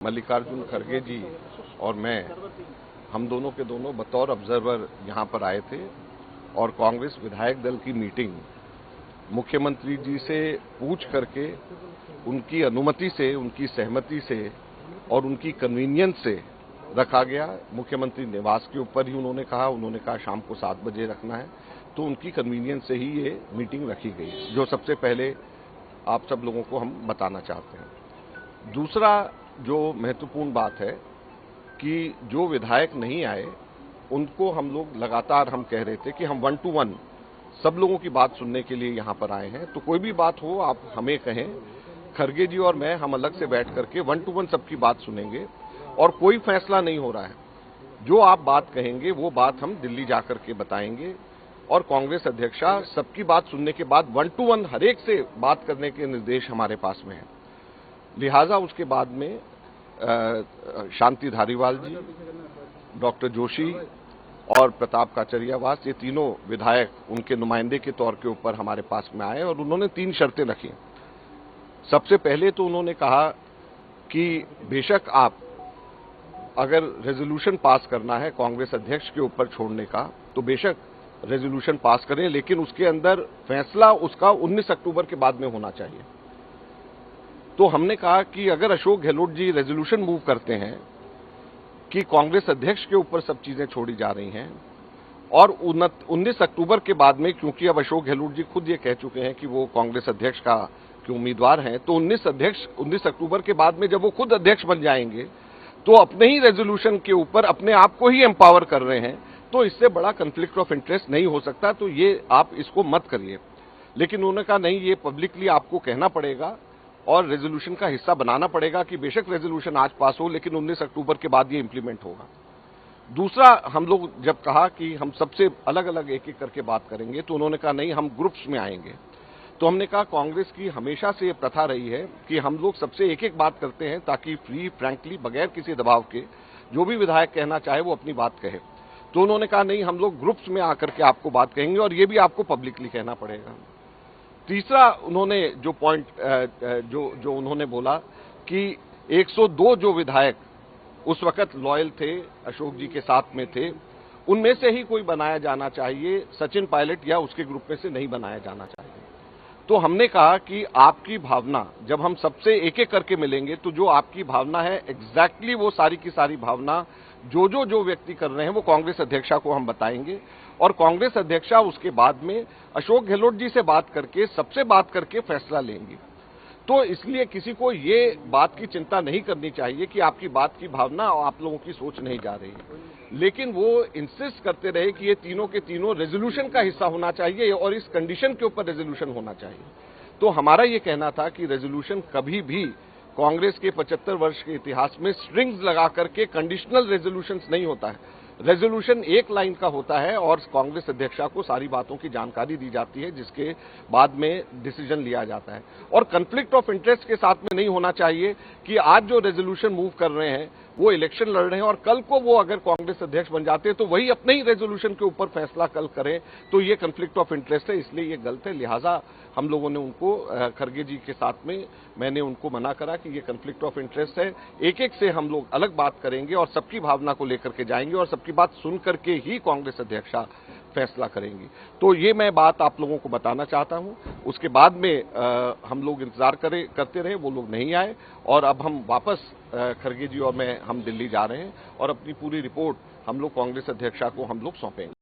मल्लिकार्जुन खड़गे जी और मैं हम दोनों के दोनों बतौर ऑब्जर्वर यहां पर आए थे और कांग्रेस विधायक दल की मीटिंग मुख्यमंत्री जी से पूछ करके उनकी अनुमति से, उनकी सहमति से और उनकी कन्वीनियंस से रखा गया। मुख्यमंत्री निवास के ऊपर ही उन्होंने कहा शाम को 7 बजे रखना है, तो उनकी कन्वीनियंस से ही ये मीटिंग रखी गई, जो सबसे पहले आप सब लोगों को हम बताना चाहते हैं। दूसरा जो महत्वपूर्ण बात है कि जो विधायक नहीं आए उनको हम लोग लगातार हम कह रहे थे कि हम 1 to 1 सब लोगों की बात सुनने के लिए यहां पर आए हैं, तो कोई भी बात हो आप हमें कहें। खड़गे जी और मैं हम अलग से बैठ करके 1 to 1 सबकी बात सुनेंगे और कोई फैसला नहीं हो रहा है। जो आप बात कहेंगे वो बात हम दिल्ली जाकर के बताएंगे और कांग्रेस अध्यक्षा सबकी बात सुनने के बाद 1 to 1 हर एक से बात करने के निर्देश हमारे पास में है। लिहाजा उसके बाद में शांति धारीवाल जी, डॉक्टर जोशी और प्रताप काचरियावास, ये तीनों विधायक उनके नुमाइंदे के तौर के ऊपर हमारे पास में आए और उन्होंने 3 शर्तें रखी। सबसे पहले तो उन्होंने कहा कि बेशक आप अगर रेजोल्यूशन पास करना है कांग्रेस अध्यक्ष के ऊपर छोड़ने का, तो बेशक रेजोल्यूशन पास करें, लेकिन उसके अंदर फैसला उसका 19 अक्टूबर के बाद में होना चाहिए। तो हमने कहा कि अगर अशोक गहलोत जी रेजोल्यूशन मूव करते हैं कि कांग्रेस अध्यक्ष के ऊपर सब चीजें छोड़ी जा रही हैं और 19 अक्टूबर के बाद में, क्योंकि अब अशोक गहलोत जी खुद ये कह चुके हैं कि वो कांग्रेस अध्यक्ष का के उम्मीदवार हैं, तो 19 अक्टूबर के बाद में जब वो खुद अध्यक्ष बन जाएंगे तो अपने ही रेजोल्यूशन के ऊपर अपने आप को ही एम्पावर कर रहे हैं, तो इससे बड़ा कन्फ्लिक्ट ऑफ इंटरेस्ट नहीं हो सकता, तो ये आप इसको मत करिए। लेकिन उन्होंने कहा नहीं, ये पब्लिकली आपको कहना पड़ेगा और रेजोल्यूशन का हिस्सा बनाना पड़ेगा कि बेशक रेजोल्यूशन आज पास हो लेकिन 19 अक्टूबर के बाद ये इंप्लीमेंट होगा। दूसरा, हम लोग जब कहा कि हम सबसे अलग अलग एक एक करके बात करेंगे, तो उन्होंने कहा नहीं, हम ग्रुप्स में आएंगे। तो हमने कहा कांग्रेस की हमेशा से ये प्रथा रही है कि हम लोग सबसे एक एक बात करते हैं ताकि फ्री फ्रैंकली बगैर किसी दबाव के जो भी विधायक कहना चाहे वो अपनी बात कहे। तो उन्होंने कहा नहीं, हम लोग ग्रुप्स में आकर के आपको बात कहेंगे और ये भी आपको पब्लिकली कहना पड़ेगा। तीसरा, उन्होंने जो पॉइंट जो उन्होंने बोला कि 102 जो विधायक उस वक्त लॉयल थे, अशोक जी के साथ में थे, उनमें से ही कोई बनाया जाना चाहिए, सचिन पायलट या उसके ग्रुप में से नहीं बनाया जाना चाहिए। तो हमने कहा कि आपकी भावना, जब हम सबसे एक एक करके मिलेंगे तो जो आपकी भावना है एग्जैक्टली वो सारी की सारी भावना जो व्यक्ति कर रहे हैं वो कांग्रेस अध्यक्षा को हम बताएंगे और कांग्रेस अध्यक्षा उसके बाद में अशोक गहलोत जी से बात करके, सबसे बात करके फैसला लेंगी। तो इसलिए किसी को ये बात की चिंता नहीं करनी चाहिए कि आपकी बात की भावना और आप लोगों की सोच नहीं जा रही है, लेकिन वो इंसिस्ट करते रहे कि ये तीनों के तीनों रेजोल्यूशन का हिस्सा होना चाहिए और इस कंडीशन के ऊपर रेजोल्यूशन होना चाहिए। तो हमारा ये कहना था कि रेजोल्यूशन कभी भी कांग्रेस के 75 वर्ष के इतिहास में स्ट्रिंग्स लगा करके कंडीशनल रेजोल्यूशन नहीं होता है। रेजोल्यूशन एक लाइन का होता है और कांग्रेस अध्यक्षा को सारी बातों की जानकारी दी जाती है, जिसके बाद में डिसीजन लिया जाता है। और कन्फ्लिक्ट ऑफ इंटरेस्ट के साथ में नहीं होना चाहिए कि आज जो रेजोल्यूशन मूव कर रहे हैं वो इलेक्शन लड़ रहे हैं और कल को वो अगर कांग्रेस अध्यक्ष बन जाते हैं तो वही अपने ही रेजोल्यूशन के ऊपर फैसला कल करें, तो ये कन्फ्लिक्ट ऑफ इंटरेस्ट है, इसलिए ये गलत है। लिहाजा हम लोगों ने उनको, खड़गे जी के साथ में मैंने उनको मना करा कि ये कन्फ्लिक्ट ऑफ इंटरेस्ट है, एक एक से हम लोग अलग बात करेंगे और सबकी भावना को लेकर के जाएंगे और सबकी बात सुन करके ही कांग्रेस अध्यक्षा फैसला करेंगी। तो ये मैं बात आप लोगों को बताना चाहता हूं। उसके बाद में हम लोग इंतजार करते रहे, वो लोग नहीं आए और अब हम वापस खड़गे जी और मैं हम दिल्ली जा रहे हैं और अपनी पूरी रिपोर्ट हम लोग कांग्रेस अध्यक्षा को हम लोग सौंपेंगे।